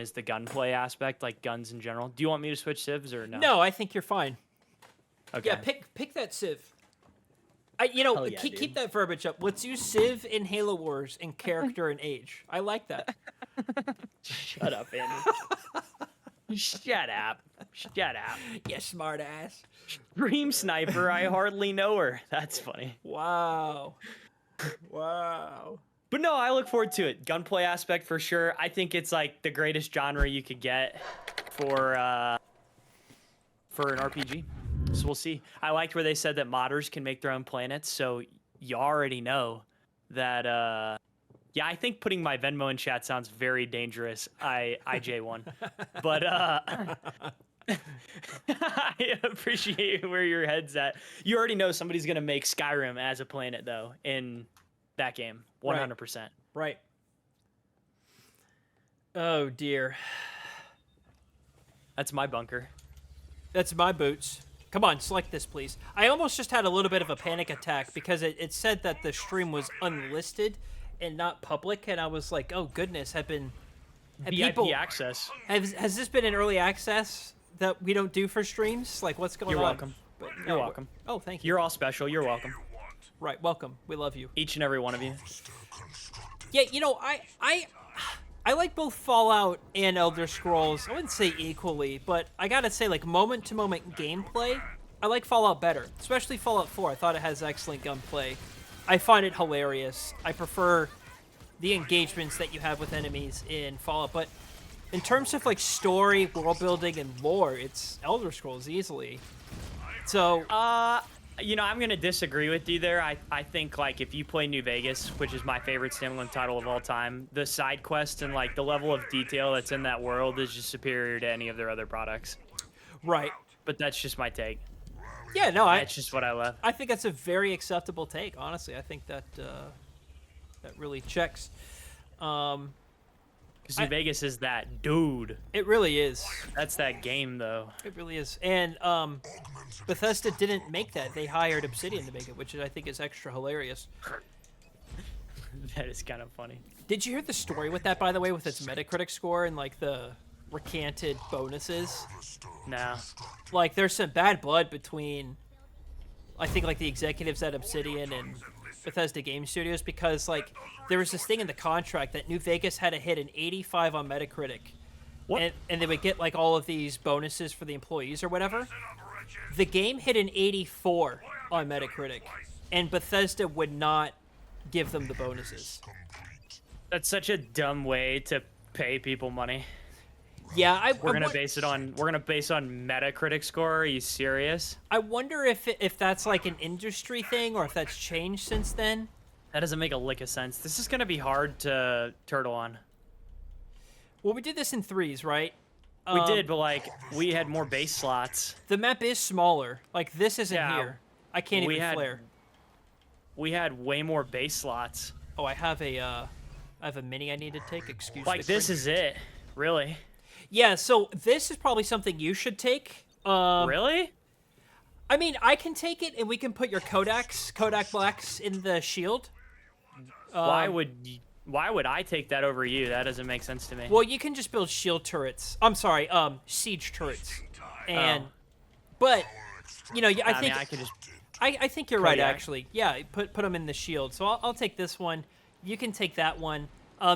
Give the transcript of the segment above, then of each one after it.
is the gunplay aspect, like guns in general. Do you want me to switch civs or no? No, I think you're fine. Okay. Yeah, pick that Civ. Hell yeah, Keep that verbiage up. Let's use Civ in Halo Wars in character and age. I like that. Shut up, Andy. Shut up. Shut up. Yeah, smart ass. Dream Sniper, I hardly know her. That's funny. Wow. Wow. But no, I look forward to it. Gunplay aspect for sure. I think it's like the greatest genre you could get for an RPG. So we'll see. I liked where they said that modders can make their own planets, so you already know that yeah, I think putting my Venmo in chat sounds very dangerous. IJ1. But I appreciate where your head's at. You already know somebody's going to make Skyrim as a planet though in that game. 100%. Right. Oh dear. That's my bunker. That's my boots. Come on, select this, please. I almost just had a little bit of a panic attack because it said that the stream was unlisted and not public, and I was like, "Oh goodness, have VIP access. Has this been an early access that we don't do for streams? Like, what's going You're on?" welcome. But, You're welcome. Oh, thank you. You're all special. You're welcome. Right, welcome. We love you. Each and every one of you. Yeah, I like both Fallout and Elder Scrolls. I wouldn't say equally, but I gotta say, like, moment-to-moment gameplay, I like Fallout better. Especially Fallout 4. I thought it has excellent gunplay. I find it hilarious. I prefer the engagements that you have with enemies in Fallout. But in terms of, like, story, world building, and lore, it's Elder Scrolls easily. So, you know, I'm going to disagree with you there. I think, like, if you play New Vegas, which is my favorite standalone title of all time, the side quest and, like, the level of detail that's in that world is just superior to any of their other products. Right. But that's just my take. Yeah, no, That's just what I love. I think that's a very acceptable take, honestly. I think that that really checks. Because New Vegas is that dude. It really is. That's that game, though. It really is. And Bethesda didn't make that. They hired Obsidian to make it, which I think is extra hilarious. That is kind of funny. Did you hear the story with that, by the way, with its Metacritic score and, like, the recanted bonuses? No. Like, there's some bad blood between, I think, like, the executives at Obsidian and Bethesda Game Studios because, like, there was this thing in the contract that New Vegas had to hit an 85 on Metacritic. What? And they would get, like, all of these bonuses for the employees or whatever. The game hit an 84 on Metacritic, and Bethesda would not give them the bonuses. That's such a dumb way to pay people money. Yeah, We're gonna base it on Metacritic score. Are you serious? I wonder if that's like an industry thing or if that's changed since then. That doesn't make a lick of sense. This is gonna be hard to turtle on. Well, we did this in threes, right? We did, but like we had more base slots. The map is smaller. Like this isn't here. I can't even flare. We had way more base slots. Oh, I have a mini I need to take. Excuse me. Like this is it, really. Yeah, so this is probably something you should take. Really? I mean, I can take it, and we can put your Kodak Blacks in the shield. Why would I take that over you? That doesn't make sense to me. Well, you can just build shield turrets. I'm sorry, siege turrets. And, but, you know, I think I could just. I think you're right, actually. Yeah, put them in the shield. So I'll take this one. You can take that one.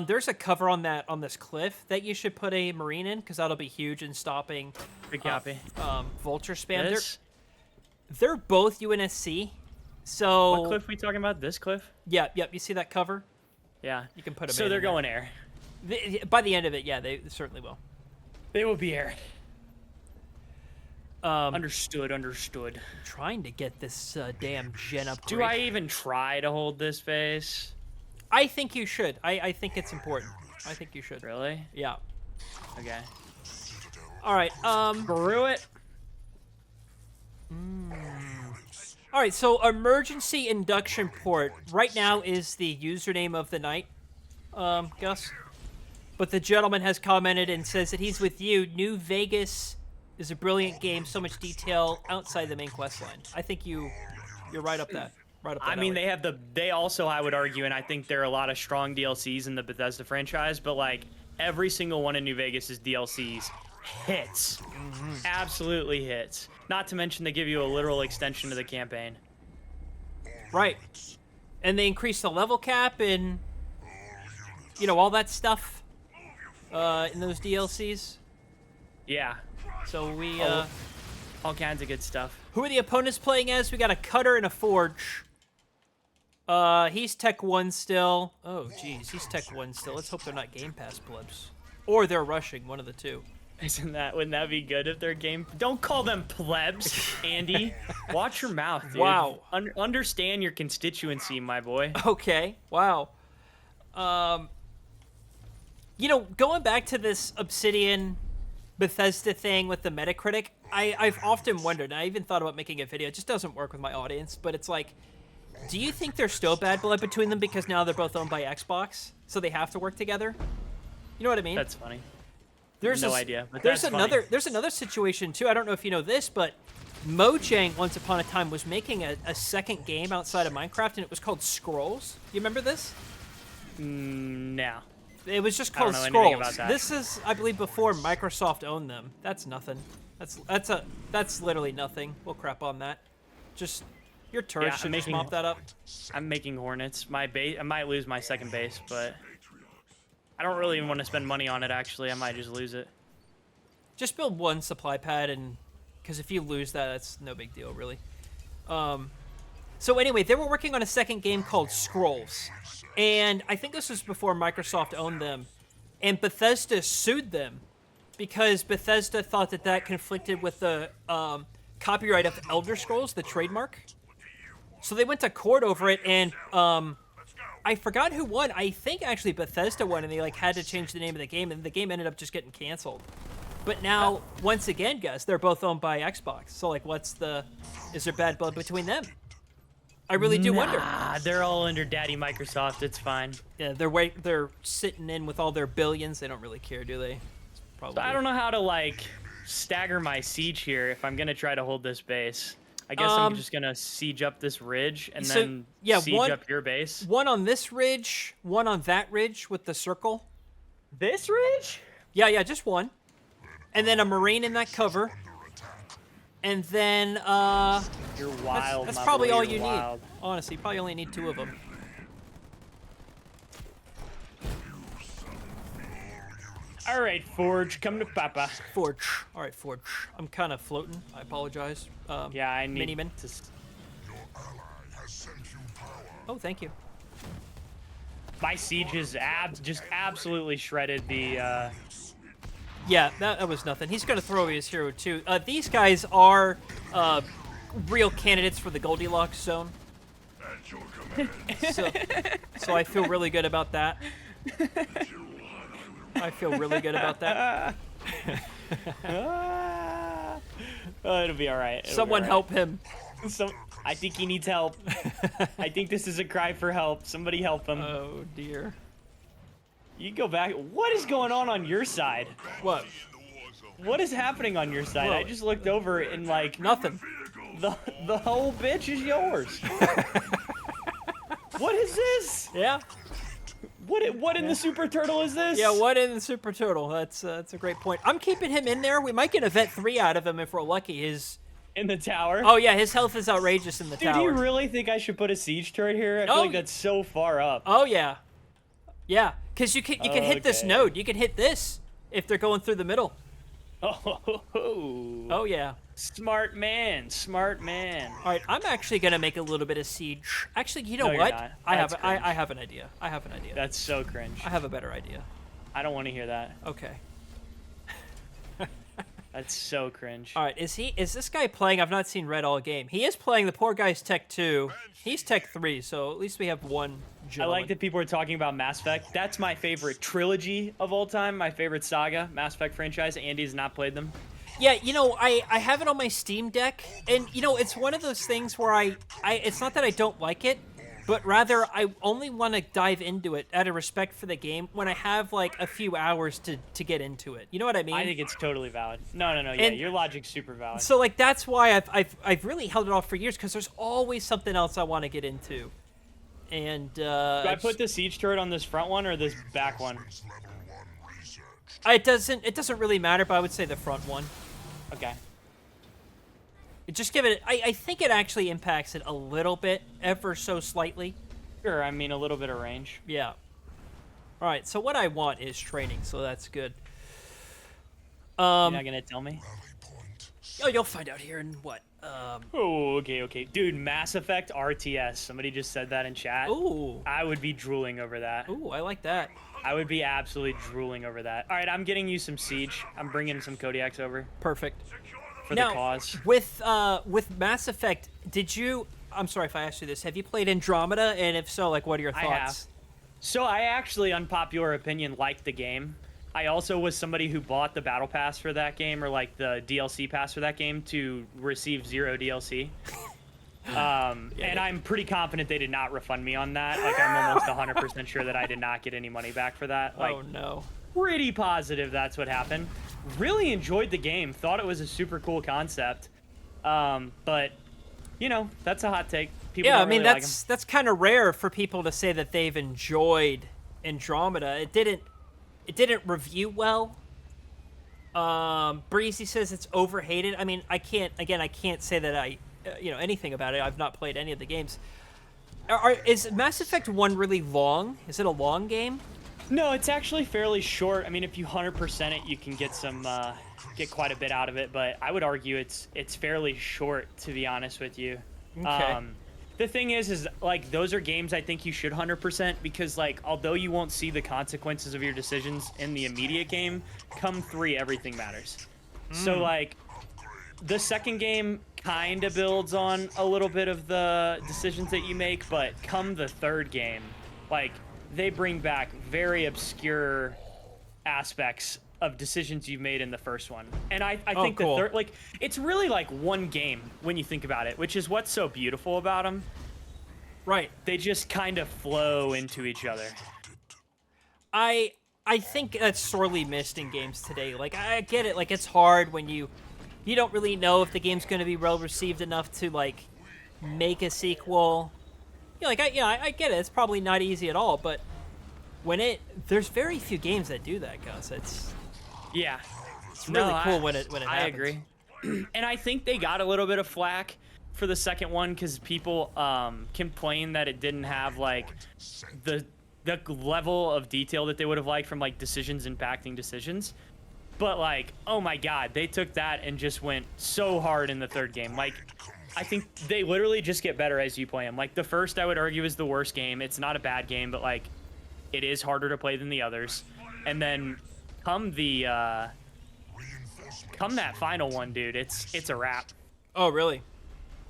There's a cover on this cliff that you should put a marine in because that'll be huge in stopping. Good copy. Vulture spam. They're both UNSC. So what cliff we talking about? This cliff? Yep. You see that cover? Yeah. You can put them. So they're going air. By the end of it, yeah, they certainly will. They will be air. Understood. I'm trying to get this damn gen upgrade. Do I even try to hold this base? I think you should. I think it's important. I think you should. Really? Yeah. Okay. All right. Screw it. All right. So emergency induction port right now is the username of the night, Gus. But the gentleman has commented and says that he's with you. New Vegas is a brilliant game. So much detail outside the main quest line. I think you're right up that. I mean, they also, I would argue, and I think there are a lot of strong DLCs in the Bethesda franchise, but like every single one in New Vegas' DLCs hits. Absolutely hits. Not to mention they give you a literal extension to the campaign. Right. And they increase the level cap and, you know, all that stuff in those DLCs. Yeah. So we, all kinds of good stuff. who are the opponents playing as? We got a Cutter and a Forge. He's Tech 1 still. Oh, geez, he's Tech 1 still. Let's hope they're not Game Pass plebs. Or they're rushing, one of the two. Wouldn't that be good if they're game? Don't call them plebs, Andy. Watch your mouth, dude. Wow. Understand your constituency, my boy. Okay, wow. You know, going back to this Obsidian Bethesda thing with the Metacritic, I've often wondered, and I even thought about making a video. It just doesn't work with my audience, but it's like, do you think there's still bad blood between them because now they're both owned by Xbox, so they have to work together? You know what I mean? That's funny. There's no idea. But there's that's another funny. there's another situation too. I don't know if you know this, but Mojang once upon a time was making a second game outside of Minecraft, and it was called Scrolls. You remember this? No. It was just I don't called know anything Scrolls. about that. This is, I believe, before Microsoft owned them. That's nothing. That's literally nothing. We'll crap on that. Just your turret Yeah, should I'm just making- mop that up. I'm making Hornets. My base. I might lose my second base, but I don't really even want to spend money on it. Actually, I might just lose it. Just build one supply pad, and because if you lose that, that's no big deal, really. So anyway, they were working on a second game called Scrolls, and I think this was before Microsoft owned them, and Bethesda sued them because Bethesda thought that that conflicted with the copyright of Elder Scrolls, the trademark. So they went to court over it, and I forgot who won. I think actually Bethesda won, and they like had to change the name of the game, and the game ended up just getting canceled. But now, once again, guys, they're both owned by Xbox. So, like, is there bad blood between them? I really do wonder. They're all under Daddy Microsoft. It's fine. Yeah, they're sitting in with all their billions. They don't really care, do they? Probably. I don't know how to, like, stagger my siege here if I'm going to try to hold this base. I guess I'm just going to siege up this ridge and then siege up your base. One on this ridge, one on that ridge with the circle. This ridge? Yeah, just one. And then a Marine in that cover. And then, You're wild, that's my probably boy, all you're you wild. need. Honestly, you probably only need 2 of them. All right, Forge, come to Papa. Forge. All right, Forge. I'm kind of floating. I apologize. Yeah, I need Miniman. to... Oh, thank you. My siege is just absolutely shredded the... Yeah, that was nothing. He's going to throw away his hero, too. These guys are real candidates for the Goldilocks zone. So I feel really good about that. I feel really good about that. Oh, it'll be all right. Someone help him. I think he needs help. I think this is a cry for help. Somebody help him. Oh, dear. You go back. What is going on your side? What? What is happening on your side? Whoa. I just looked over and like Nothing. the whole bitch is yours. What is this? Yeah. What in the Super Turtle is this? Yeah, what in the Super Turtle? That's a great point. I'm keeping him in there. We might get a Vet 3 out of him if we're lucky. In the tower? Oh, yeah, his health is outrageous in the Dude, tower. do you really think I should put a siege turret here? I feel like that's so far up. Oh, yeah. Yeah, because you can hit this Okay. node. You can hit this if they're going through the middle. Oh, yeah. Smart man, smart man. All right, I'm actually gonna make a little bit of siege. Actually, you know No, you're what? not. I That's have cringe. I have an idea. I have an idea. That's so cringe. I have a better idea. I don't want to hear that. Okay. That's so cringe. All right, is this guy playing? I've not seen Red all game. He is playing. The poor guy's Tech 2. He's Tech 3, so at least we have one I gentleman. like that people are talking about Mass Effect. That's my favorite trilogy of all time. My favorite saga, Mass Effect franchise. Andy has not played them. Yeah, you know, I have it on my Steam Deck, and you know, it's one of those things where I it's not that I don't like it, but rather I only want to dive into it out of respect for the game when I have like a few hours to get into it. You know what I mean? I think it's totally valid. No. Yeah, And- your logic's super valid. So like that's why I've really held it off for years, because there's always something else I want to get into. And Do I put the siege turret on this front one or this back one? It doesn't really matter, but I would say the front one. Okay. Just give it. I think it actually impacts it a little bit, ever so slightly. Sure, I mean a little bit of range. Yeah. All right. So what I want is training, so that's good. You're not gonna tell me? Oh, you'll find out here in what? Oh, okay. Dude, Mass Effect RTS. Somebody just said that in chat. Ooh. I would be drooling over that. Ooh, I like that. I would be absolutely drooling over that. All right, I'm getting you some Siege. I'm bringing some Kodiaks over Perfect. for Now, the cause. with Mass Effect, did you? I'm sorry if I asked you this. Have you played Andromeda? And if so, like, what are your thoughts? I have. So I actually, unpopular opinion, liked the game. I also was somebody who bought the battle pass for that game, or like the DLC pass for that game, to receive 0 DLC. And I'm pretty confident they did not refund me on that. Like, I'm almost 100% sure that I did not get any money back for that. Like, Oh no. pretty positive that's what happened. Really enjoyed the game. Thought it was a super cool concept. But, you know, that's a hot take. People Yeah, I don't mean really like 'em. that's kind of rare for people to say that they've enjoyed Andromeda. It didn't review well. Breezy says it's overhated. I mean, I can't say that I anything about it. I've not played any of the games. Is Mass Effect 1 really long? Is it a long game? No, it's actually fairly short. I mean, if you 100% it, you can get get quite a bit out of it. But I would argue it's fairly short, to be honest with you. Okay. The thing is like, those are games I think you should 100%, because like, although you won't see the consequences of your decisions in the immediate game, come 3, everything matters. So like, the second game kind of builds on a little bit of the decisions that you make, but come the third game, like, they bring back very obscure aspects of decisions you made in the first one. And I think cool. the third, like, it's really like one game when you think about it, which is what's so beautiful about them. Right. They just kind of flow into each other. I think that's sorely missed in games today. Like, I get it. Like, it's hard when you don't really know if the game's going to be well received enough to like make a sequel. I get it. It's probably not easy at all, but there's very few games that do that, Gus. It's really cool when it happens. I agree. And I think they got a little bit of flack for the second one because people complained that it didn't have like the level of detail that they would have liked from like decisions impacting decisions. But like, oh my god, they took that and just went so hard in the third game. Like, I think they literally just get better as you play them. Like, the first, I would argue, is the worst game. It's not a bad game, but like, it is harder to play than the others. And then come that final one, dude, it's a wrap. Oh, really?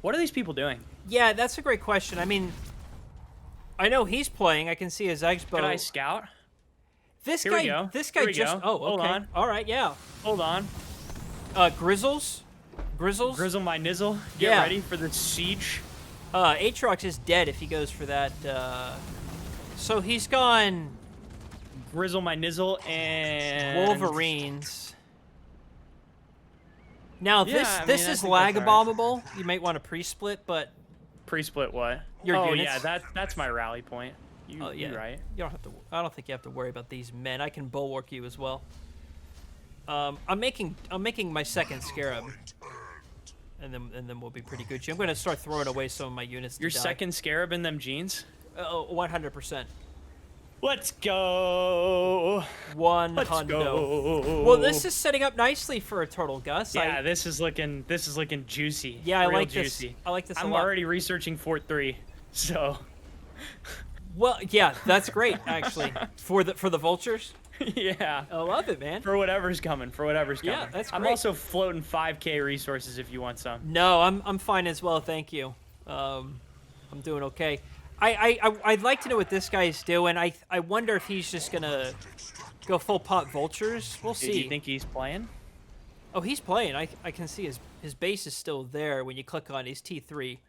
What are these people doing? Yeah, that's a great question. I mean, I know he's playing. I can see his expo. Can I scout? This Here guy, we go. this guy Here we just. go. Oh, okay. Hold on. All right, yeah. Hold on. Grizzles. Grizzle my nizzle. Get Yeah. ready for the siege. Aatrox is dead if he goes for that. So he's gone Grizzle my nizzle and Wolverines. Now Yeah, this I mean, this I is think lag that's all right. abominable. You might want to pre-split, but Pre-split what? Your oh units. yeah, that's my rally point. yeah, You're right. You don't have to. I don't think you have to worry about these men. I can bulwark you as well. I'm making my second Scarab, and then we'll be pretty Gucci. I'm going to start throwing away some of my units. Your to die. second Scarab in them jeans? 100%. Let's go. 100. Let's go. Well, this is setting up nicely for a turtle, Gus. Yeah, this is looking juicy. Yeah, I Real like juicy. this. I like this a I'm lot. already researching Fort 3, so Well, yeah, that's great actually for the vultures. yeah. I love it, man. For whatever's coming. Yeah, that's I'm great. also floating 5K resources if you want some. No, I'm fine as well, thank you. I'm doing okay. I'd like to know what this guy's doing. I wonder if he's just gonna go full pot vultures. We'll see. Do you think he's playing? Oh, he's playing. I can see his base is still there when you click on his T3.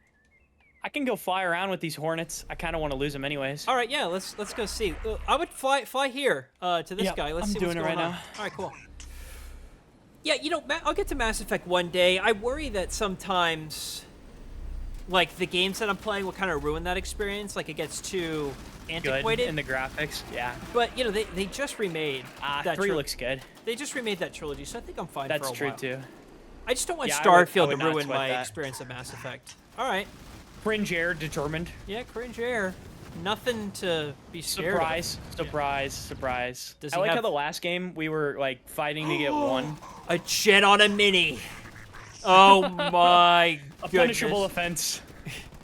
I can go fly around with these hornets. I kind of want to lose them anyways. All right, yeah, let's go see. I would fly here to this Yep, guy. Let's I'm see doing what's it going right on. now. All right, cool. Yeah, I'll get to Mass Effect one day. I worry that sometimes like the games that I'm playing will kind of ruin that experience. Like it gets too antiquated. Good in the graphics, yeah. But you know, they just remade that 3 looks good. They just remade that trilogy, so I think I'm fine That's for a true while. too. I just don't want Yeah, I Starfield would to not ruin sweat my that. experience of Mass Effect. All right. Cringe Air determined. Yeah, Cringe Air. Nothing to be scared Surprise, of. surprise, surprise. Does I he like how have- the last game we were like fighting to get one. A jet on a mini. Oh my A goodness. punishable offense.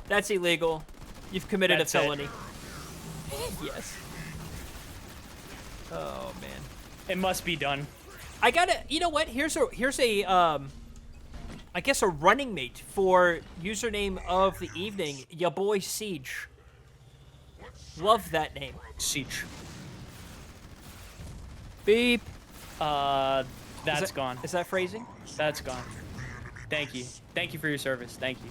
That's illegal. You've committed That's a it. felony. Yes. Oh man. It must be done. I gotta. You know what? Here's a I guess a running mate for username of the evening. Ya boy Siege. Love that name. Siege. Beep. That's gone. Is that phrasing? That's gone. Thank you. Thank you for your service. Thank you.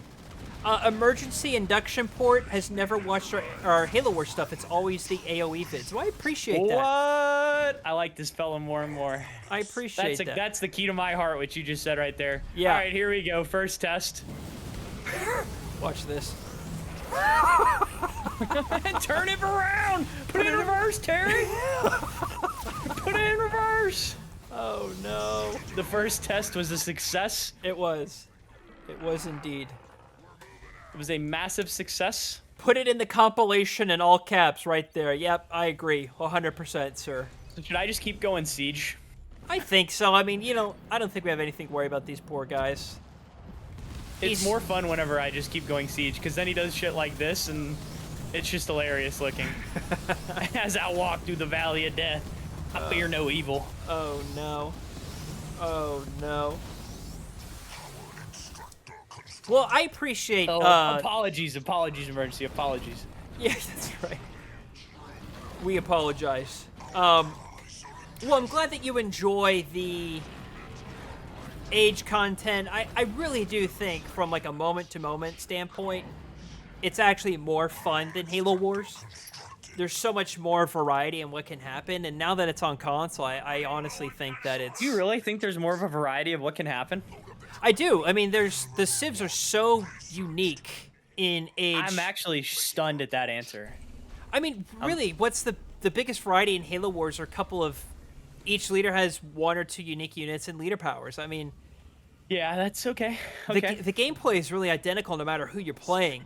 Emergency induction port has never watched our Halo Wars stuff. It's always the AOE vids. Well, I appreciate that. What? I like this fella more and more. I appreciate that. That's the key to my heart, what you just said right there. Yeah. All right, here we go. First test. Watch this. Turn it around. Put it in reverse, Terry. Put it in reverse. Oh no. The first test was a success. It was. It was indeed. It was a massive success. Put it in the compilation in all caps right there. Yep, I agree. 100%, sir. So should I just keep going Siege? I think so. I mean, you know, I don't think we have anything to worry about these poor guys. It's more fun whenever I just keep going Siege, because then he does shit like this, and it's just hilarious looking. As I walk through the valley of death, I fear no evil. Oh no. Oh no. Well, I appreciate. Apologies, emergency, apologies. Yeah, that's right. We apologize. Well, I'm glad that you enjoy the age content. I really do think, from like a moment-to-moment standpoint, it's actually more fun than Halo Wars. There's so much more variety in what can happen, and now that it's on console, I honestly think that it's... Do you really think there's more of a variety of what can happen? I do. I mean, the civs are so unique in age. I'm actually stunned at that answer. I mean, really, what's the biggest variety in Halo Wars are a couple of... Each leader has 1 or 2 unique units and leader powers. I mean... Yeah, that's okay. Okay. The gameplay is really identical no matter who you're playing.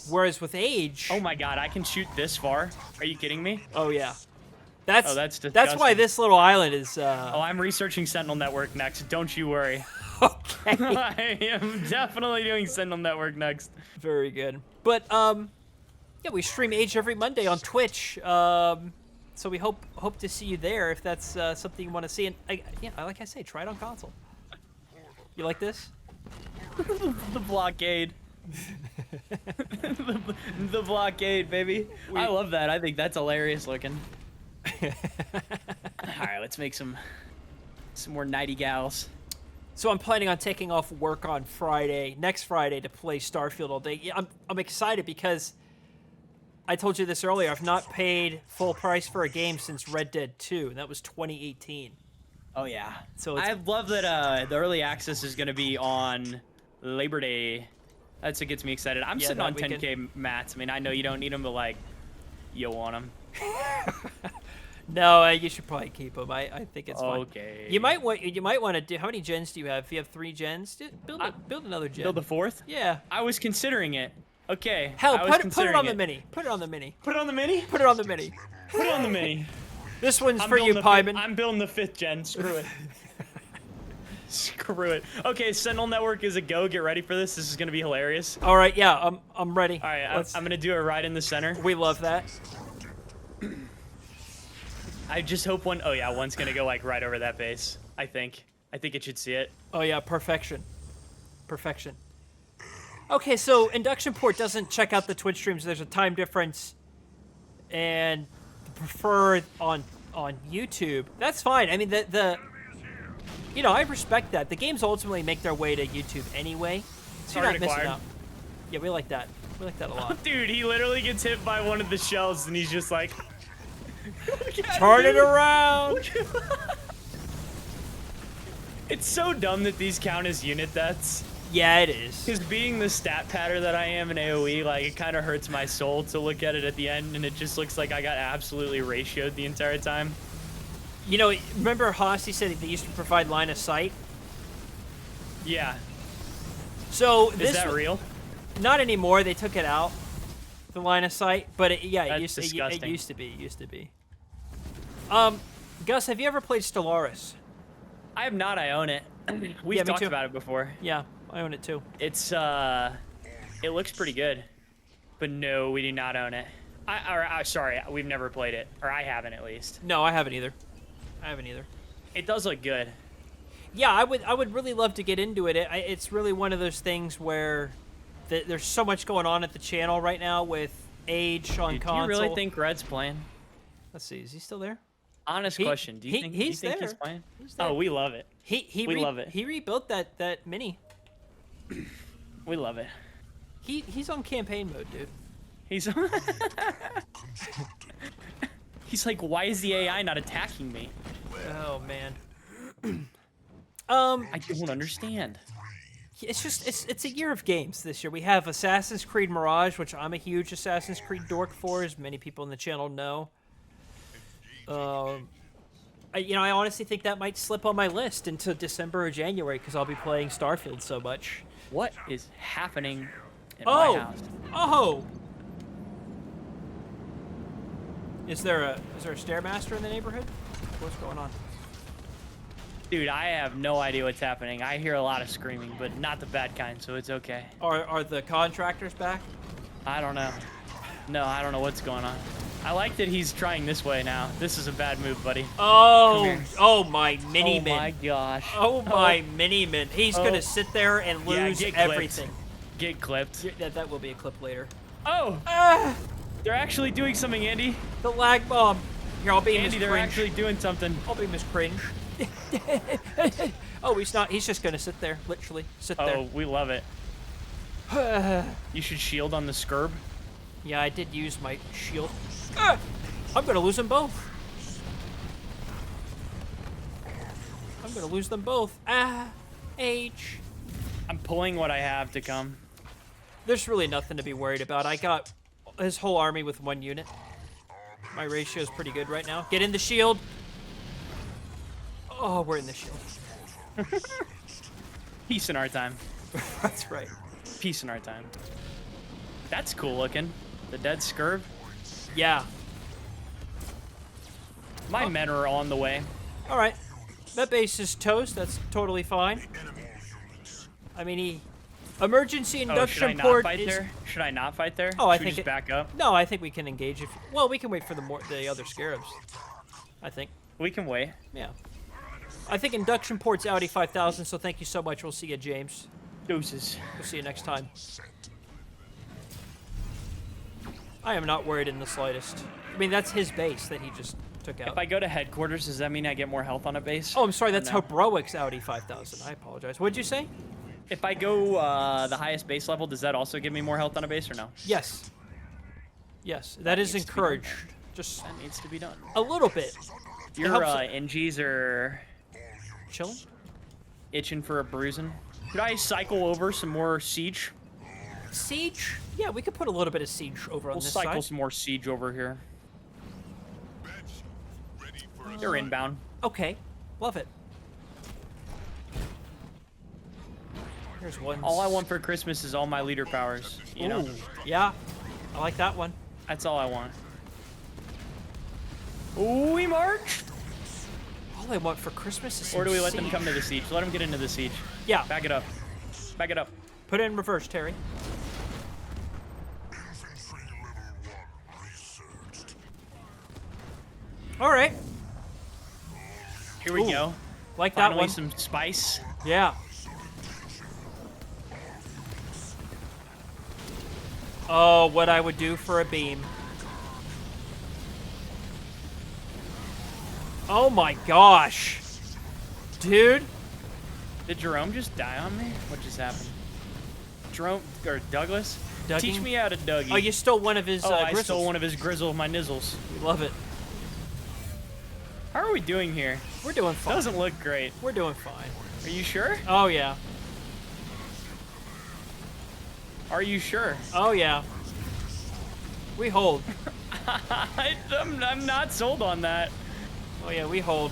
Whereas with age... Oh my god, I can shoot this far? Are you kidding me? Oh, yeah. That's disgusting. That's why this little island is... Oh, I'm researching Sentinel Network next. Don't you worry. Okay. I am definitely doing Sentinel Network next. Very good. But, yeah, we stream Age every Monday on Twitch. So we hope to see you there if that's something you want to see. And, like I say, try it on console. You like this? The blockade. the blockade, baby. I love that. I think that's hilarious looking. All right, let's make some more nighty gals. So I'm planning on taking off work on next Friday, to play Starfield all day. Yeah, I'm excited because I told you this earlier. I've not paid full price for a game since Red Dead 2, and that was 2018. Oh yeah. So I love that the early access is going to be on Labor Day. That's what gets me excited. I'm sitting on 10K mats. I mean, I know you don't need them, but like, you want them. No, you should probably keep them. I think it's fine. Okay. You might want to do. How many gens do you have? If you have 3 gens, build another gen. Build the 4th? Yeah. I was considering it. Okay. Hell, I was put it on the mini. Put it on the mini. Put it on the mini? Put it on the mini. Put it on the mini. This one's for you, Pyman. I'm building the 5th gen. Screw it. Screw it. Okay, Sentinel Network is a go. Get ready for this. This is gonna be hilarious. All right, yeah, I'm ready. All right, I'm gonna do it right in the center. We love that. I just hope one. Oh yeah, one's gonna go like right over that base. I think it should see it. Oh yeah, perfection. Perfection. Okay, so Induction Port doesn't check out the Twitch streams. There's a time difference, and prefer on YouTube. That's fine. I mean, you know, I respect that. The games ultimately make their way to YouTube anyway, so you're not missing out. Yeah, we like that. We like that a lot. Dude, he literally gets hit by one of the shells, and he's just like, turn it around. It's so dumb that these count as unit deaths. Yeah, it is. Because being the stat patter that I am in AoE, like, it kind of hurts my soul to look at it at the end, and it just looks like I got absolutely ratioed the entire time. You know, remember Hosty said they used to provide line of sight? Yeah. So Is that real? Not anymore. They took it out, the line of sight. But it used to be. It used to be. Gus, have you ever played Stellaris? I have not. I own it. We've talked too. about it before. Yeah, I own it too. It's it looks pretty good, but no, we do not own it. Sorry, we've never played it, or I haven't at least. No, I haven't either. It does look good. Yeah, I would really love to get into it. It's really one of those things where there's so much going on at the channel right now with age on console. Do you really think Red's playing? Let's see, is he still there? Honest question. Do you think he's playing? Oh, we love it. We love it. He rebuilt that mini. We love it. He's on campaign mode, dude. He's he's like, why is the AI not attacking me? Oh man. I don't understand. It's just it's a year of games this year. We have Assassin's Creed Mirage, which I'm a huge Assassin's Creed dork for, as many people in the channel know. I honestly think that might slip on my list into December or January because I'll be playing Starfield so much. What is happening in my house? Oh! Is there a Stairmaster in the neighborhood? What's going on? Dude, I have no idea what's happening. I hear a lot of screaming, but not the bad kind, so it's okay. Are the contractors back? I don't know. No, I don't know what's going on. I like that he's trying this way now. This is a bad move, buddy. Oh my mini-min. Oh my gosh. Oh my mini-min. He's gonna sit there and lose everything. Get clipped. That will be a clip later. Oh! They're actually doing something, Andy. The lag bomb. Here, I'll beam Andy, his they're cringe. actually doing something. I'll beam his cringe. Oh, he's not. He's just gonna sit there, literally sit there. Oh, we love it. You should shield on the Scarab. Yeah, I did use my shield. I'm gonna lose them both. I'm gonna lose them both. H. I'm pulling what I have to come. There's really nothing to be worried about. I got his whole army with one unit. My ratio is pretty good right now. Get in the shield. Oh, we're in the shield. Peace in our time. That's right. Peace in our time. That's cool looking. The dead Scarab. Yeah. My men are on the way. All right. That base is toast. That's totally fine. I mean, emergency induction port is... there? Should I not fight there? Oh, I Should think we just back up. No, I think we can engage if. Well, we can wait for the other Scarabs. I think. We can wait. Yeah. I think induction port's Audi 5000. So thank you so much. We'll see you, James. Deuces. We'll see you next time. I am not worried in the slightest. I mean, that's his base that he just took out. If I go to headquarters, does that mean I get more health on a base? Oh, I'm sorry. That's no? Heroic's Audi 5000. I apologize. What'd you say? If I go the highest base level, does that also give me more health on a base or no? Yes. Yes, that is encouraged. Just that needs to be done. A little bit. Your NGs are chilling, itching for a bruising. Could I cycle over some more siege? Siege? Yeah, we could put a little bit of siege over on this side. We'll cycle some more siege over here. They're inbound. Okay, love it. Here's one. All I want for Christmas is all my leader powers. You know? Yeah, I like that one. That's all I want. Ooh, we march. All I want for Christmas is. Or do we let them come to the siege? Let them get into the siege. Yeah. Back it up. Back it up. Put it in reverse, Terry. All right. Here we go. Like that Finally one. Some spice. Yeah. Oh, what I would do for a beam. Oh my gosh. Dude. Did Jerome just die on me? What just happened? Jerome, or Douglas? Teach me how to Dougie. Oh, you stole one of his I grizzles. stole one of his grizzle of my nizzles. We love it. How are we doing here? We're doing fine. Doesn't look great. We're doing fine. Are you sure? Oh, yeah. Are you sure? Oh, yeah. We hold. I'm not sold on that. Oh, yeah, we hold.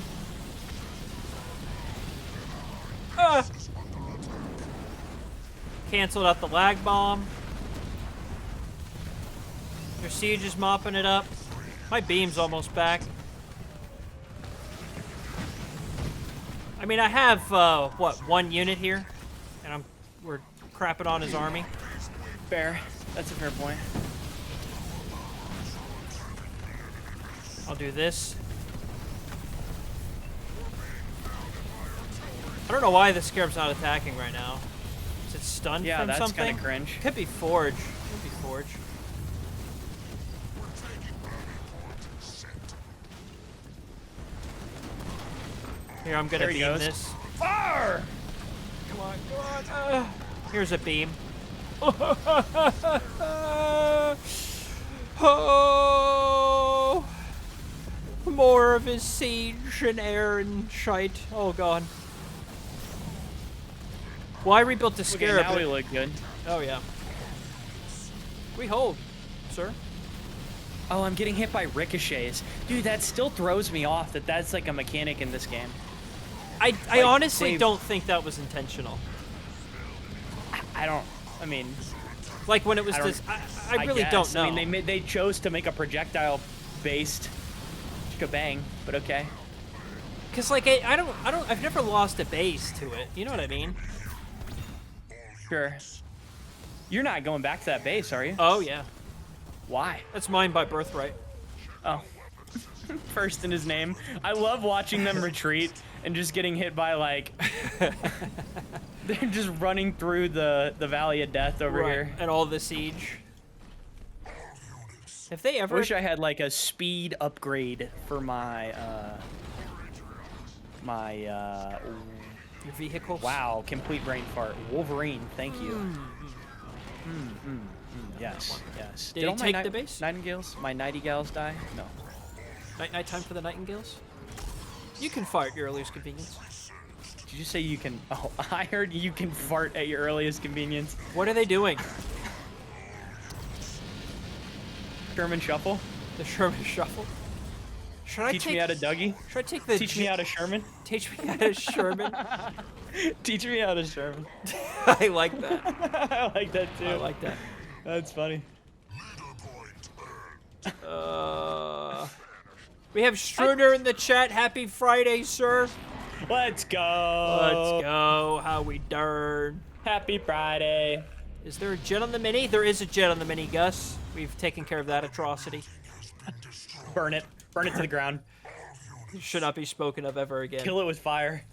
Canceled out the lag bomb. Their siege is mopping it up. My beam's almost back. I mean, I have, what, 1 unit here? And we're crapping on his army. Fair. That's a fair point. I'll do this. I don't know why the Scarab's not attacking right now. Is it stunned from that's something? kind of cringe. Could be Forge. Could be Forge. Here, I'm gonna There he beam goes. this. Fire! Come on, come on. Here's a beam. Oh! More of his siege and air and shite. Oh, God. Well, I rebuilt the Okay, Scarab. now we look good. Oh, yeah. We hold, sir. Oh, I'm getting hit by ricochets. Dude, that still throws me off that that's like a mechanic in this game. I honestly don't think that was intentional. I mean, Like when it was this, I really don't know. I mean, they chose to make a projectile-based shebang, but okay. Cause like I've never lost a base to it. You know what I mean? Sure. You're not going back to that base, are you? Oh yeah, Why? that's mine by birthright. Oh. First in his name. I love watching them retreat and just getting hit by like they're just running through the Valley of Death over here. And all the siege. If they I ever wish I had like a speed upgrade for my your vehicles. wow, complete brain fart. Wolverine, thank you. Yes, yes. Did he all my take the base? Nightingales? My nightingales die? No. Night time for the nightingales. You can fart at your earliest convenience. Did you say you can? Oh, I heard you can fart at your earliest convenience. What are they doing? Sherman Shuffle? The Sherman Shuffle. Should I Teach me how to Dougie? Should I take the? Teach me how to Sherman? Teach me how to Sherman. Teach me how to Sherman. I like that. I like that too. I like that. That's funny. We have Struder in the chat. Happy Friday, sir. Let's go. Let's go. How we darn. Happy Friday. Is there a jet on the mini? There is a jet on the mini, Gus. We've taken care of that atrocity. Burn it. Burn it to the ground. It should not be spoken of ever again. Kill it with fire.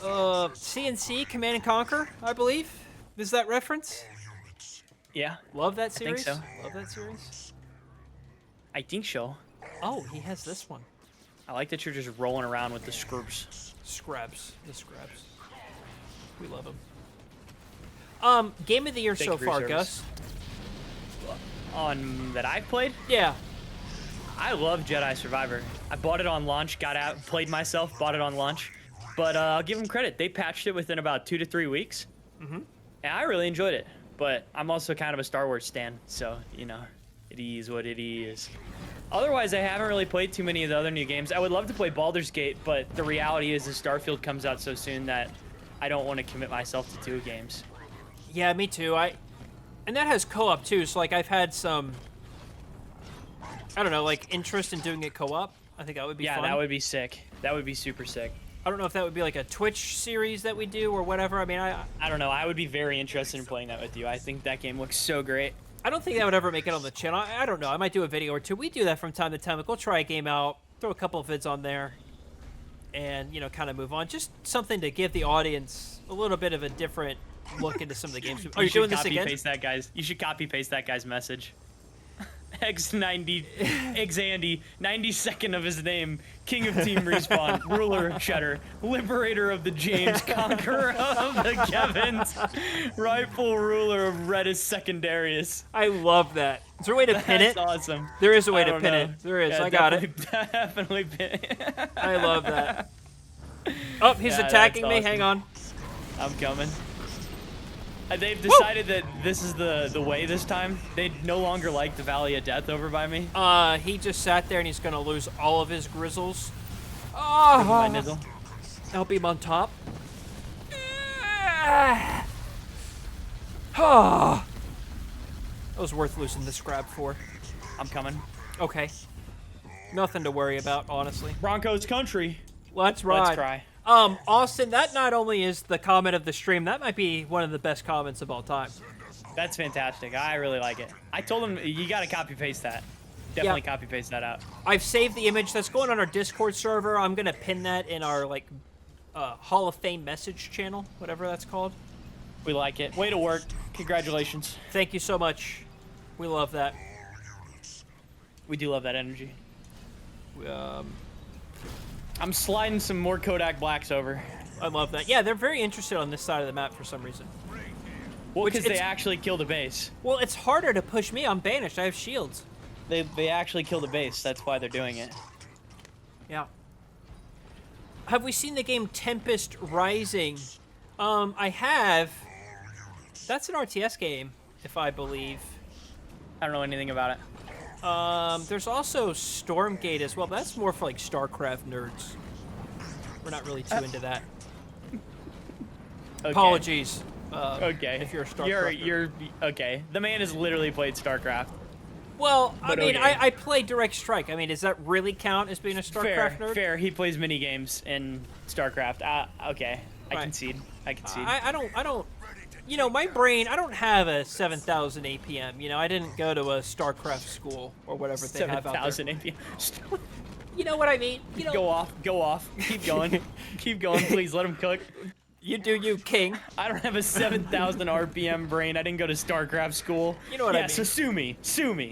CNC, Command and Conquer, I believe. Is that reference? Yeah, Love that series. think so. Love that series. I think so. Oh, he has this one. I like that you're just rolling around with the scrubs. Scrubs. The Scrubs. We love them. Game of the year Thank so you for your far, service. Gus. On that I've played, Yeah. I love Jedi Survivor. I bought it on launch, got out, played myself, bought it on launch. But I'll give them credit. They patched it within about 2 to 3 weeks. And I really enjoyed it. But I'm also kind of a Star Wars stan, so, you know, it is what it is. Otherwise, I haven't really played too many of the other new games. I would love to play Baldur's Gate, but the reality is that Starfield comes out so soon that I don't want to commit myself to 2 games. Yeah, me too. And that has co-op too, so like I've had some, I don't know, like interest in doing it co-op. I think that would be fun. Yeah, that would be sick. That would be super sick. I don't know if that would be like a Twitch series that we do or whatever. I mean, I don't know. I would be very interested in playing that with you. I think that game looks so great. I don't think that would ever make it on the channel. I don't know. I might do a video or two. We do that from time to time. Like we'll try a game out, throw a couple of vids on there, and you know, kind of move on. Just something to give the audience a little bit of a different look into some of the games. Oh, you're doing this again? You should copy paste that guy's message. X90, Xandy, 92nd of his name, King of TeamRespawn, ruler of Cheddar, liberator of the James, conqueror of the Kevins, rightful ruler of Redis Secondarius. I love that. Is there a way to pin it? That's awesome. There is a way I to don't pin know. it. There is. Yeah, I got it. Definitely pin it. I love that. Oh, he's Yeah, attacking that's me. awesome. Hang on. I'm coming. They've decided that this is the way this time. They no longer like the Valley of Death over by me. He just sat there and he's gonna lose all of his grizzles. My nizzle. Help him on top. That was worth losing the Scarab for. I'm coming. Okay. Nothing to worry about, honestly. Broncos country. Let's ride. Let's cry. Austin, that not only is the comment of the stream, that might be one of the best comments of all time. That's fantastic. I really like it. I told him you got to copy paste that. Definitely copy paste that out. I've saved the image that's going on our Discord server. I'm gonna pin that in our like Hall of Fame message channel, whatever that's called. We like it. Way to work. Congratulations. Thank you so much. We love that. We do love that energy. Um, I'm sliding some more Kodak Blacks over. I love that. Yeah, they're very interested on this side of the map for some reason. Well, Which because they it's- actually killed a base. Well, it's harder to push me. I'm banished. I have shields. They actually killed a base. That's why they're doing it. Yeah. Have we seen the game Tempest Rising? I have. That's an RTS game, if I believe. I don't know anything about it. There's also Stormgate as well. That's more for like StarCraft nerds. We're not really too into that. Okay. Apologies. Okay. If you're a StarCraft. You're okay. The man has literally played StarCraft. Well, I But mean, okay. I play Direct Strike. I mean, does that really count as being a StarCraft nerd? Fair. He plays mini games in StarCraft. Okay. I Right. concede. I concede. I don't. You know, my brain. I don't have a 7,000 APM. You know, I didn't go to a StarCraft school or whatever they have out there. 7,000 APM. You know what I mean? You know, Go off. Keep going. Keep going, please. Let him cook. you do you, King. I don't have a 7,000 RPM brain. I didn't go to StarCraft school. You know what I mean. So sue me.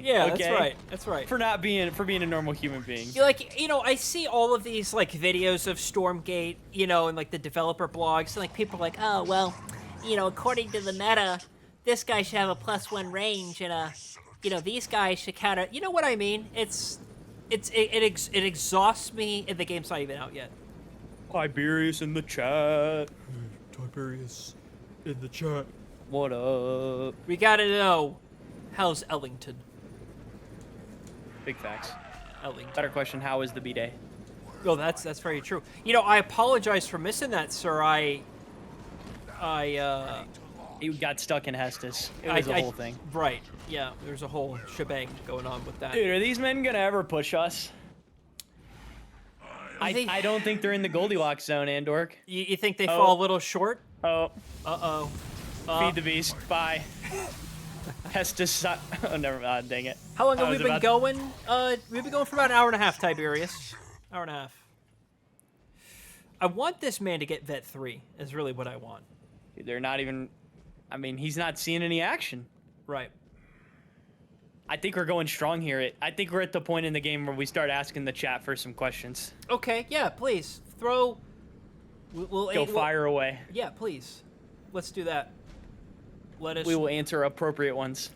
Yeah, okay? that's right. That's right. For being a normal human being. You know, I see all of these like videos of Stormgate, you know, and like the developer blogs, and like people are like, oh well, you know, according to the meta, this guy should have a +1 range, and you know, these guys should counter. You know what I mean? It exhausts me, and the game's not even out yet. Tiberius in the chat. Tiberius in the chat. What up? We gotta know, how's Ellington? Big facts. Ellington. Better question, how is the B-Day? Oh, that's very true. You know, I apologize for missing that, sir. He got stuck in Hestus. It was a whole thing. Right. Yeah, there's a whole shebang going on with that. Dude, are these men gonna ever push us? They- I don't think they're in the Goldilocks zone, Andork. You think they fall a little short? Oh, Uh-oh. feed the beast. Bye. Hestus. Oh, never mind. Dang it. How long I have we was been about- going? We've been going for about an hour and a half, Tiberius. Hour and a half. I want this man to get Vet 3, is really what I want. They're not even. I mean, he's not seeing any action. Right. I think we're going strong here. I think we're at the point in the game where we start asking the chat for some questions. Okay, yeah, please. Throw... Go fire away. Yeah, please. Let's do that. Let us... We will answer appropriate ones.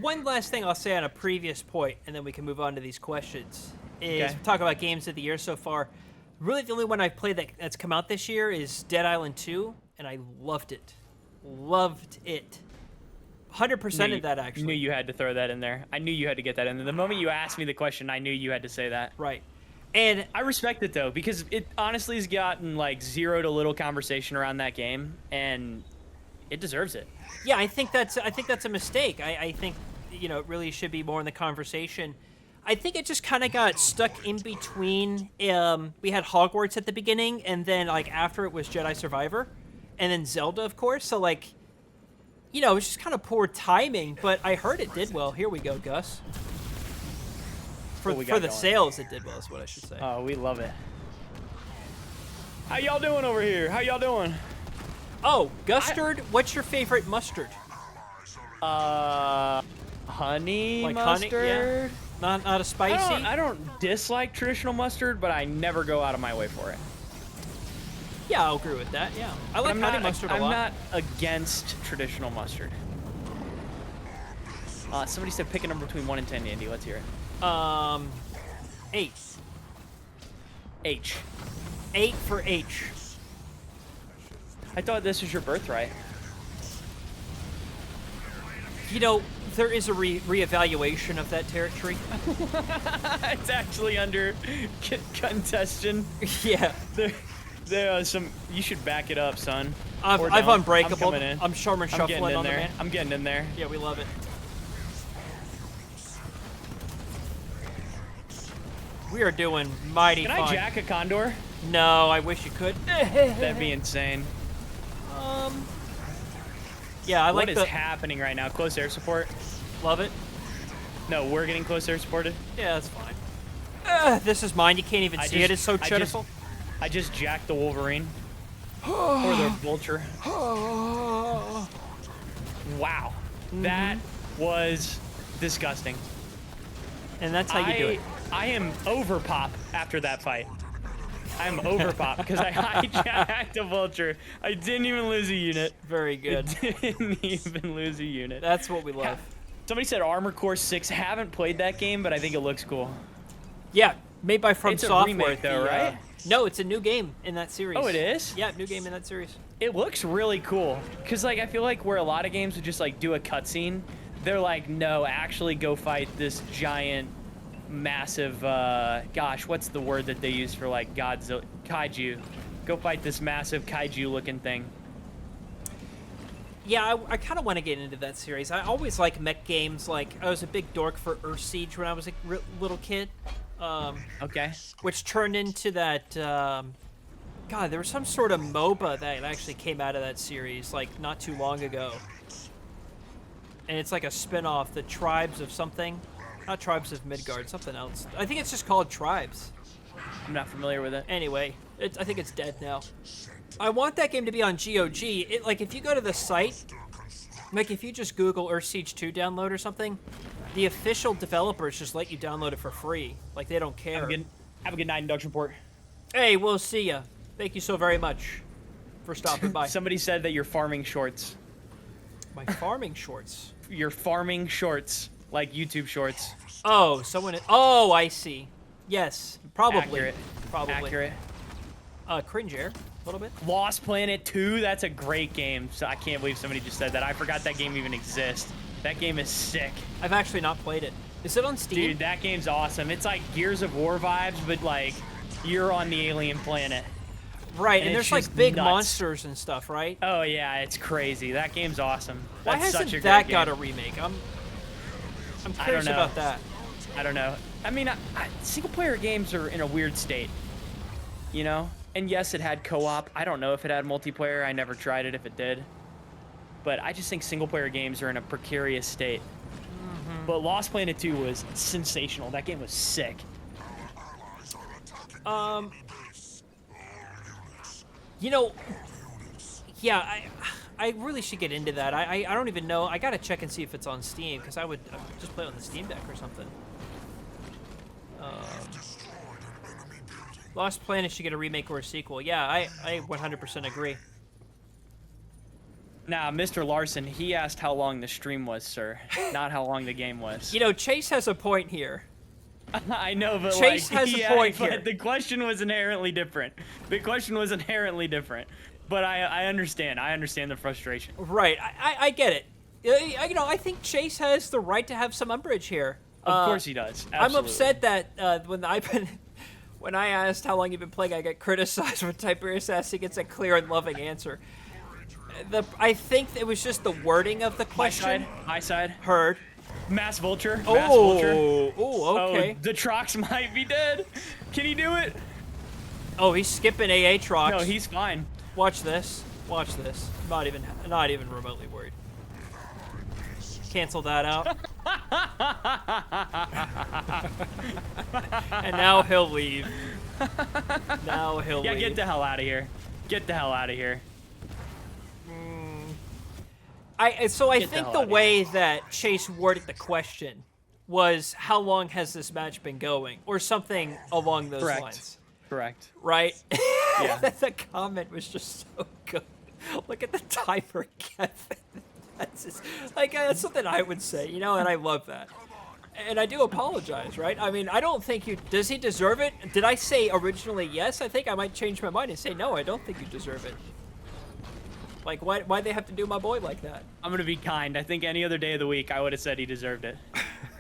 One last thing I'll say on a previous point, and then we can move on to these questions, is Okay. talk about games of the year so far. Really, the only one I've played that's come out this year is Dead Island 2, and I loved it. Loved it. 100% of that, actually. Knew you had to throw that in there. I knew you had to get that in there. The moment you asked me the question, I knew you had to say that. Right. And I respect it, though, because it honestly has gotten, like, zero to little conversation around that game, and it deserves it. yeah, I think that's a mistake. I think, you know, it really should be more in the conversation. I think it just kind of got stuck in between. We had Hogwarts at the beginning, and then, like, after it was Jedi Survivor, and then Zelda, of course. So, like, you know, it's just kind of poor timing, but I heard it did well. Here we go, Gus. For the going? sales, it did well, is what I should say. Oh, we love it. How y'all doing over here? How y'all doing? Oh, Gustard, what's your favorite mustard? Honey Like mustard? honey? Yeah. Not a spicy? I don't dislike traditional mustard, but I never go out of my way for it. Yeah, I'll agree with that, yeah. I like honey mustard a lot. I'm not against traditional mustard. Somebody said pick a number between 1 and 10, Andy. Let's hear it. 8. H. 8 for H. I thought this was your birthright. You know, there is a reevaluation of that territory. It's actually under contestation. Yeah. There are some. You should back it up, son. I've unbreakable. I'm Sherman shuffling on the man. I'm getting in there. Yeah, we love it. We are doing mighty fine. Can I jack a condor? No, I wish you could. That'd be insane. Yeah, I like What is happening right now? Close air support? Love it. No, we're getting close air supported. Yeah, that's fine. This is mine. You can't even see it. It's so cheerful. I just jacked the Wolverine. Or the Vulture. Wow. That was disgusting. And that's how you do it. I am over pop after that fight. I'm over pop because I hijacked a Vulture. I didn't even lose a unit. Very good. I didn't even lose a unit. That's what we love. Somebody said Armored Core 6. Haven't played that game, but I think it looks cool. Yeah, made by From It's a Software. remake though, right? No, it's a new game in that series. Oh, it is? Yeah, new game in that series. It looks really cool. Because, like, I feel like where a lot of games would just, like, do a cutscene, they're like, no, actually go fight this giant, massive, gosh, what's the word that they use for, like, Godzilla? Kaiju. Go fight this massive kaiju-looking thing. Yeah, I kind of want to get into that series. I always like mech games. Like, I was a big dork for Earthsiege when I was a little kid. Okay. Which turned into that, God, there was some sort of MOBA that actually came out of that series, like, not too long ago. And it's like a spin-off, the Tribes of something. Not Tribes of Midgard, something else. I think it's just called Tribes. I'm not familiar with it. Anyway, I think it's dead now. I want that game to be on GOG. Like, if you go to the site, like, if you just Google Earthsiege 2 download or something, the official developers just let you download it for free. Like, they don't care. Have a good night, induction port. Hey, we'll see ya. Thank you so very much for stopping by. Somebody said that you're farming shorts. My farming shorts? You're farming shorts, like YouTube shorts. Oh, someone... Oh, I see. Yes, probably. Accurate. Probably. Accurate. Cringe Air, a little bit. Lost Planet 2, that's a great game. So I can't believe somebody just said that. I forgot that game even exists. That game is sick. I've actually not played it. Is it on Steam? Dude, that game's awesome. It's like Gears of War vibes, but like you're on the alien planet. Right, and there's like big nuts. Monsters and stuff, right? Oh yeah, it's crazy. That game's awesome. Why That's hasn't such a that great got game. a remake? I'm curious about that. I don't know. I mean, single-player games are in a weird state, you know? And yes, it had co-op. I don't know if it had multiplayer. I never tried it if it did. But I just think single-player games are in a precarious state. But Lost Planet 2 was sensational. That game was sick. You know, yeah, I really should get into that. I don't even know. I gotta check and see if it's on Steam, because I would just play it on the Steam Deck or something. Lost Planet should get a remake or a sequel. Yeah, I 100% agree. Now, Mr. Larson, he asked how long the stream was, sir, not how long the game was. You know, Chase has a point here. I know, but Chase like, has a point but here. The question was inherently different. The question was inherently different. But I understand. I understand the frustration. Right. I get it. You know, I think Chase has the right to have some umbrage here. Of course he does. Absolutely. I'm upset that when I asked how long you've been playing, I got criticized when Tiberius asked. He gets a clear and loving answer. I think it was just the wording of the question. High side. Heard. Mass Vulture. Mass Oh, Vulture. okay. Oh, the Trox might be dead. Can he do it? Oh, he's skipping AA Trox. No, he's fine. Watch this. Watch this. Not even remotely worried. Cancel that out. And now he'll leave. Now he'll leave. Yeah, get the hell out of here. Get the hell out of here. I think the way that Chase worded the question was, how long has this match been going? Or something along those lines. Correct. Right? Yeah. The comment was just so good. Look at the timer, Kevin. That's something I would say, you know, and I love that. And I do apologize, right? I mean, I don't think does he deserve it? Did I say originally yes? I think I might change my mind and say no, I don't think you deserve it. Like, why'd they have to do my boy like that? I'm gonna be kind. I think any other day of the week, I would have said he deserved it.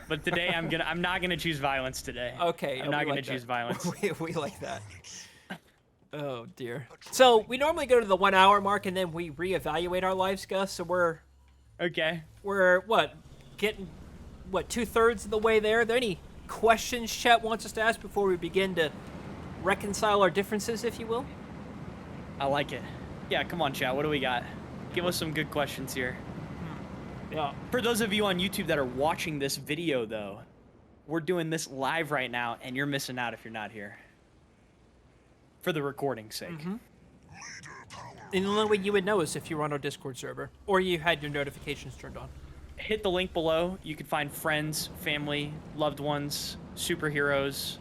But today, I'm not gonna choose violence today. Okay. I'm not gonna choose violence. we like that. Oh dear. So we normally go to the 1 hour mark and then we reevaluate our lives, Gus. So we're what, getting 2/3 of the way there. Are there any questions chat wants us to ask before we begin to reconcile our differences, if you will? I like it. Yeah, come on, chat. What do we got? Give us some good questions here. Yeah. For those of you on YouTube that are watching this video, though, we're doing this live right now, and you're missing out if you're not here. For the recording's sake. And the only way you would know is if you were on our Discord server or you had your notifications turned on. Hit the link below. You can find friends, family, loved ones, superheroes,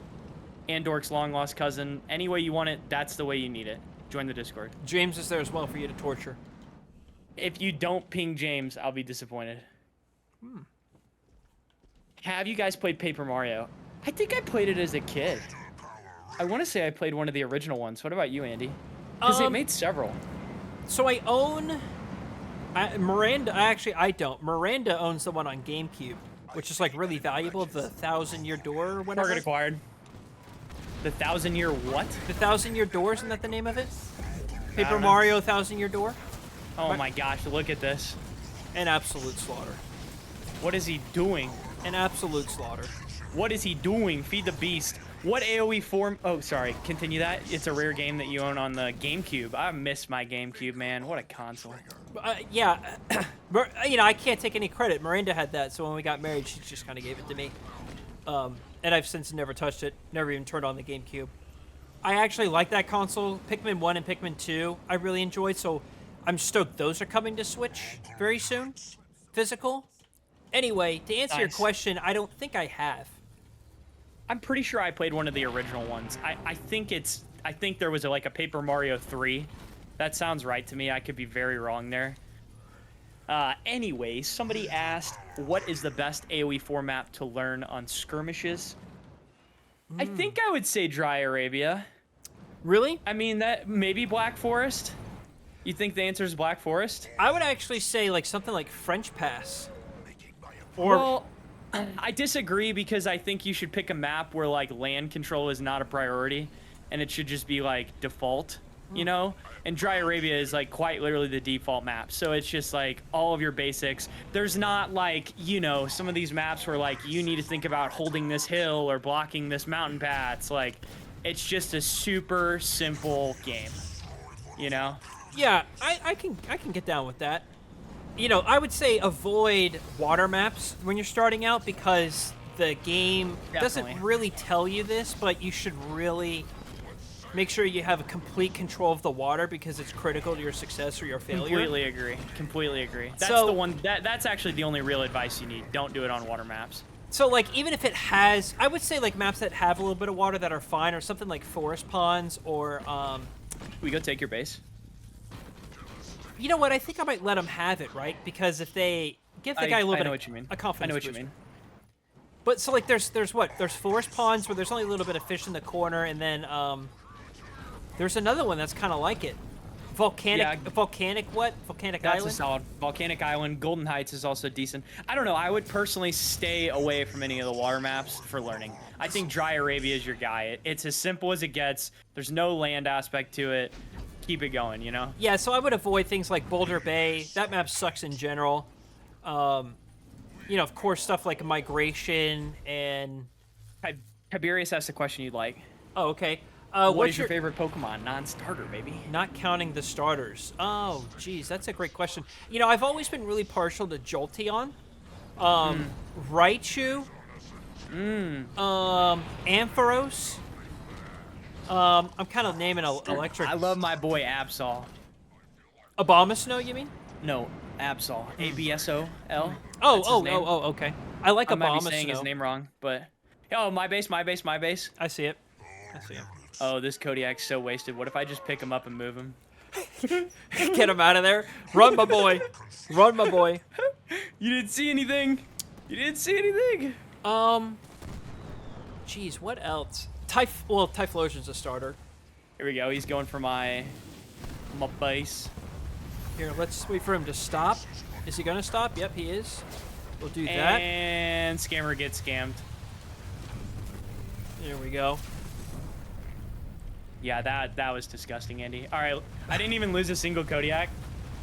Andork's long-lost cousin. Any way you want it, that's the way you need it. Join the Discord. James is there as well for you to torture. If you don't ping James, I'll be disappointed. Have you guys played Paper Mario? I think I played it as a kid. I want to say I played one of the original ones. What about you, Andy? Because they made several. So I own... Miranda... I don't. Miranda owns the one on GameCube, which is, like, really valuable. The 1,000-Year Door or whatever. Target acquired. The 1,000-year what? The 1,000-Year Door, isn't that the name of it? Paper don't know. Mario 1,000-Year Door? Oh my gosh, look at this. An absolute slaughter. What is he doing? An absolute slaughter. What is he doing? Feed the beast. What AoE form? Oh, sorry. Continue that. It's a rare game that you own on the GameCube. I miss my GameCube, man. What a console. Yeah. You know, I can't take any credit. Miranda had that, so when we got married, she just kind of gave it to me. And I've since never touched it. Never even turned on the GameCube. I actually like that console. Pikmin 1 and Pikmin 2 I really enjoyed, so I'm stoked those are coming to Switch very soon. Physical. Anyway, to answer your question, I don't think I have. I'm pretty sure I played one of the original ones. I think there was like a Paper Mario 3. That sounds right to me. I could be very wrong there. Anyway, somebody asked, what is the best AoE format to learn on skirmishes? I think I would say Dry Arabia. Really? I mean, that maybe Black Forest. You think the answer is Black Forest? I would actually say like something like French Pass. Or well, I disagree because I think you should pick a map where like land control is not a priority, and it should just be like default, you know? And Dry Arabia is like quite literally the default map, so it's just like all of your basics. There's not like, you know, some of these maps where like you need to think about holding this hill or blocking this mountain paths. Like, it's just a super simple game, you know? yeah, I can get down with that. You know, I would say avoid water maps when you're starting out because the game Definitely. doesn't really tell you this, but you should really make sure you have a complete control of the water because it's critical to your success or your failure. Completely agree. Completely agree. That's So- the one. That's actually the only real advice you need. Don't do it on water maps. So, like, even if it has, I would say, like, maps that have a little bit of water that are fine, or something like forest ponds, or, We go take your base. you know what? I think I might let them have it, right? Because if they give the guy a little I bit know of what you mean. a confidence I know what you boost. mean. But so, like, there's what? There's forest ponds where there's only a little bit of fish in the corner, and then there's another one that's kind of like it. Volcanic That's Island? a solid. Volcanic Island. Golden Heights is also decent. I don't know. I would personally stay away from any of the water maps for learning. I think Dry Arabia is your guy. It's as simple as it gets. There's no land aspect to it. Keep it going, you know? Yeah, so I would avoid things like Boulder Bay. That map sucks in general. You know, of course, stuff like migration and... Tiberius asked the question you'd like. Oh, okay. What what's is your favorite Pokemon? Non-starter, baby. Not counting the starters. Oh, geez, that's a great question. You know, I've always been really partial to Jolteon. Raichu. Ampharos. I'm kind of naming electric. I love my boy Absol. Abomasnow, you mean? No, Absol. A-B-S-O-L. Oh, okay. I like I might Abomasnow. be saying his name wrong, but... Oh, my base. I see it. Oh, this Kodiak's so wasted. What if I just pick him up and move him? Get him out of there. Run, my boy. Run, my boy. You didn't see anything. Jeez, what else? Typhlosion's a starter. Here we go. He's going for my base. Here, let's wait for him to stop. Is he gonna stop? Yep, he is. We'll do that. And scammer gets scammed. There we go. Yeah, that was disgusting, Andy. All right, I didn't even lose a single Kodiak.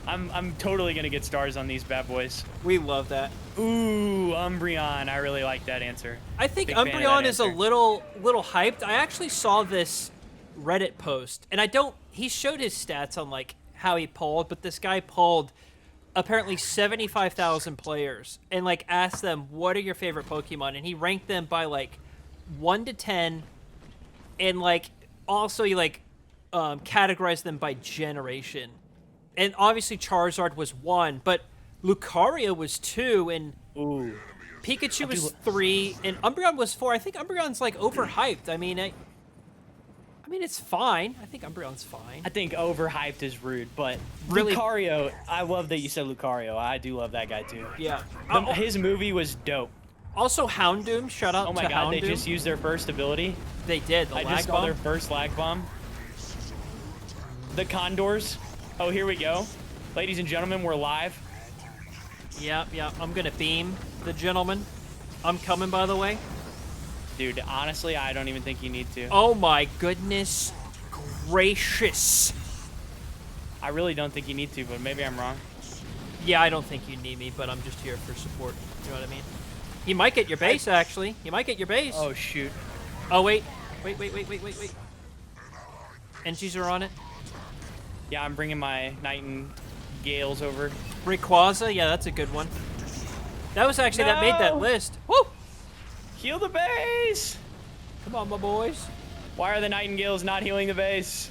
I'm totally gonna get stars on these bad boys. We love that. Ooh, Umbreon. I really like that answer. I think Big fan of Umbreon that is a answer. little hyped. I actually saw this Reddit post, and he showed his stats on like how he polled, but this guy polled apparently 75,000 players and like asked them, what are your favorite Pokemon? And he ranked them by like 1 to 10, and like also he like categorized them by generation. And obviously Charizard was 1, but Lucario was 2, and Ooh. Pikachu was 3, and Umbreon was 4. I think Umbreon's like overhyped. I mean, it's fine. I think Umbreon's fine. I think overhyped is rude, but Really- Lucario. I love that you said Lucario. I do love that guy too. Yeah. His movie was dope. Also, Houndoom. Shout out Oh my to god, Houndoom. they just used their first ability. They did. The I lag just saw bomb. their first lag bomb. The Condors. Oh, here we go. Ladies and gentlemen, we're live. Yeah. I'm gonna beam the gentleman. I'm coming, by the way. Dude, honestly, I don't even think you need to. Oh my goodness gracious. I really don't think you need to, but maybe I'm wrong. Yeah, I don't think you need me, but I'm just here for support. You know what I mean? You might get your base, actually. You might get your base. Oh, shoot. Oh, wait. Wait. Engines are on it. Yeah, I'm bringing my Nightingales over. Rayquaza, yeah, that's a good one. That was actually, that made that No. list. Woo! Heal the base! Come on, my boys. Why are the Nightingales not healing the base?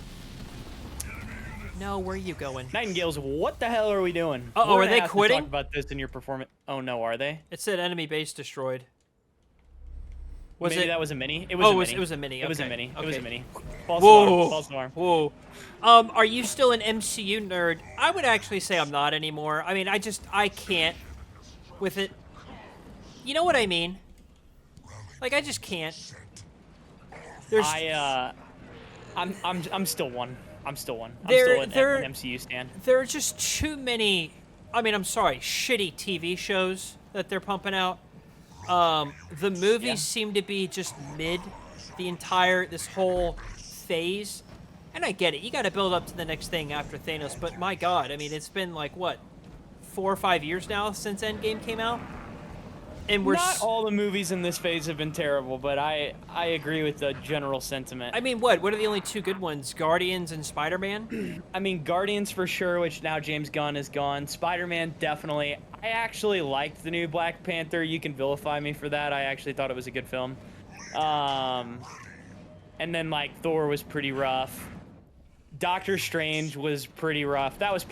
No, where are you going? Nightingales, what the hell are we doing? Uh-oh, We're are gonna they have to quitting? talk about this in your performance. Oh, no, are they? It said enemy base destroyed. Was Maybe it? that was a mini? It was Oh, a it mini. was a mini. It was a Okay. mini. It Okay. was a mini. False Whoa. alarm. False alarm. Whoa. Are you still an MCU nerd? I would actually say I'm not anymore. I mean, I can't with it. You know what I mean? Like, I just can't. There's I'm still one. I'm still one. I'm There- still there- an MCU stan. there are just too many, I mean, I'm sorry, shitty TV shows that they're pumping out. The movies Yeah. seem to be just mid this whole phase. And I get it. You got to build up to the next thing after Thanos. But my God, I mean, it's been like, what, 4 or 5 years now since Endgame came out? And we're Not all the movies in this phase have been terrible, but I agree with the general sentiment. I mean, what are the only 2 good ones? Guardians and Spider-Man? I mean, Guardians for sure, which now James Gunn is gone. Spider-Man, definitely. I actually liked the new Black Panther. You can vilify me for that. I actually thought it was a good film. And then, like, Thor was pretty rough. Doctor Strange was pretty rough. That was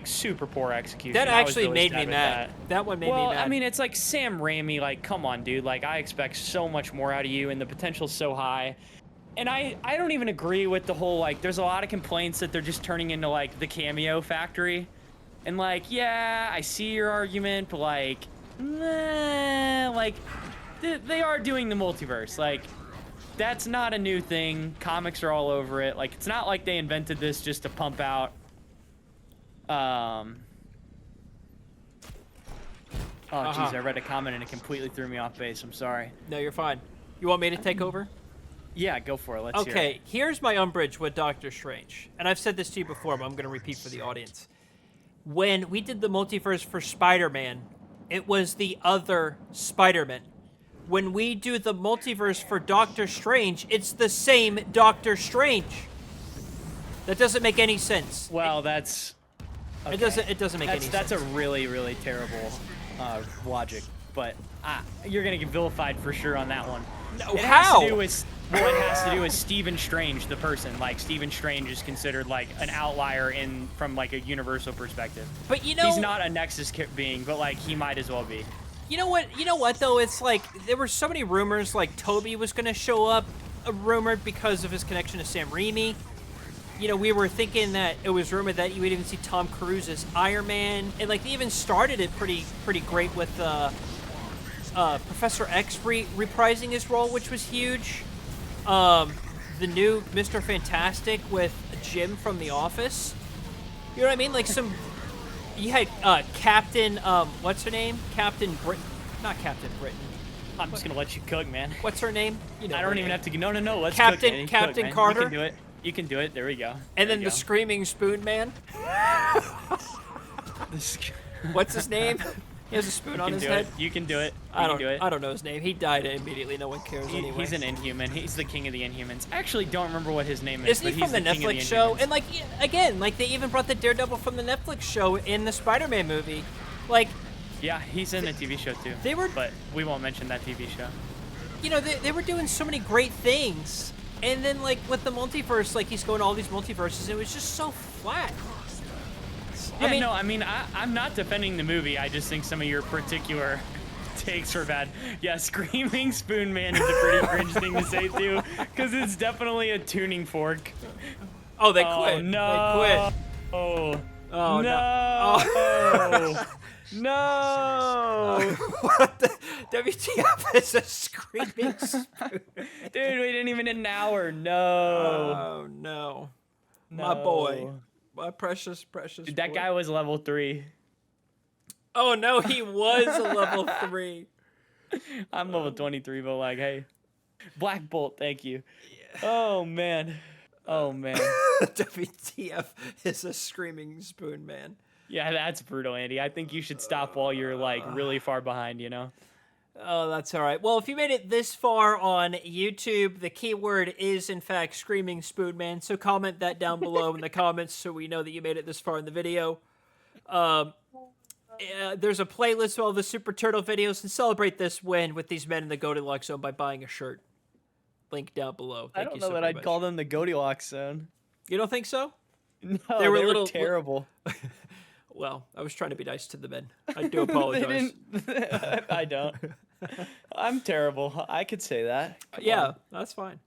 super poor execution. That I was actually really made me sad with mad. That one made me mad. Well, I mean, it's like Sam Raimi. Like, come on, dude. Like, I expect so much more out of you, and the potential's so high. And I don't even agree with the whole, like, there's a lot of complaints that they're just turning into, like, the cameo factory. And, like, yeah, I see your argument, but, like, they are doing the multiverse. Like, that's not a new thing. Comics are all over it. Like, it's not like they invented this just to pump out, Oh, jeez, I read a comment and it completely threw me off base. I'm sorry. No, you're fine. You want me to take over? Yeah, go for it. Let's hear it. Okay, here's my umbrage with Doctor Strange. And I've said this to you before, but I'm going to repeat for the audience. When we did the multiverse for Spider-Man, it was the other Spider-Man. When we do the multiverse for Doctor Strange, it's the same Doctor Strange. That doesn't make any sense. Well, that's... Okay. It doesn't make any sense. That's a really, really terrible logic. But you're going to get vilified for sure on that one. No, It how? Has to do with, well, it has to do with Stephen Strange, the person. Like, Stephen Strange is considered, like, an outlier from, like, a universal perspective. But you know... He's not a Nexus being, but, like, he might as well be. You know what, though? It's like, there were so many rumors, like, Toby was going to show up, rumored because of his connection to Sam Raimi. You know, we were thinking that it was rumored that you would even see Tom Cruise as Iron Man. And, like, they even started it pretty great with Professor X reprising his role, which was huge. The new Mr. Fantastic with Jim from The Office. You know what I mean? Like, some You had Captain, what's her name? Captain Britain. Not Captain Britain. I'm just gonna let you cook, man. What's her name? You know I her don't even name. have to. No. Let's Captain- cook, Andy. Captain cook, man. Carter? You can do it. You can do it. There we go. And There then we the go. Screaming Spoon Man. What's his name? He has a spoon on his head. You can do it. I can do it. don't know his name. He died immediately. No one cares anyway. He's an Inhuman. He's the king of the Inhumans. I actually don't remember what his name is. Isn't he but from he's the king of Netflix show? Inhumans. And like again, like they even brought the Daredevil from the Netflix show in the Spider-Man movie. Like, yeah, he's in a TV show too. They were- but we won't mention that TV show. you know, they were doing so many great things, and then like with the multiverse, like he's going to all these multiverses, it was just so flat. Yeah, I'm not defending the movie. I just think some of your particular takes were bad. Yeah, Screaming Spoon Man is a pretty cringe thing to say too, because it's definitely a tuning fork. Oh, they Oh quit. no! They quit. Oh Oh no! no! No! What the WTF is a screaming spoon? Dude, we didn't even hit an hour. No. Oh no. My boy. No. My precious Dude, that boy. guy was level 3. Oh no, he was a level 3. I'm level 23, but like, hey. Black Bolt, thank you. Oh man. Oh man. WTF is a screaming spoon man. Yeah, that's brutal, Andy. I think you should stop while you're like really far behind, you know? Oh, that's all right. Well, if you made it this far on YouTube, the keyword is, in fact, Screaming Spoon Man. So comment that down below in the comments so we know that you made it this far in the video. There's a playlist of all the Super Turtle videos, and celebrate this win with these men in the Goldilocks zone by buying a shirt. Link down below. I don't know that I'd call them the Goldilocks zone. You don't think so? No, They were little terrible. Well, I was trying to be nice to the men. I do apologize. I don't. I'm terrible. I could say that. Come Yeah, on. that's fine.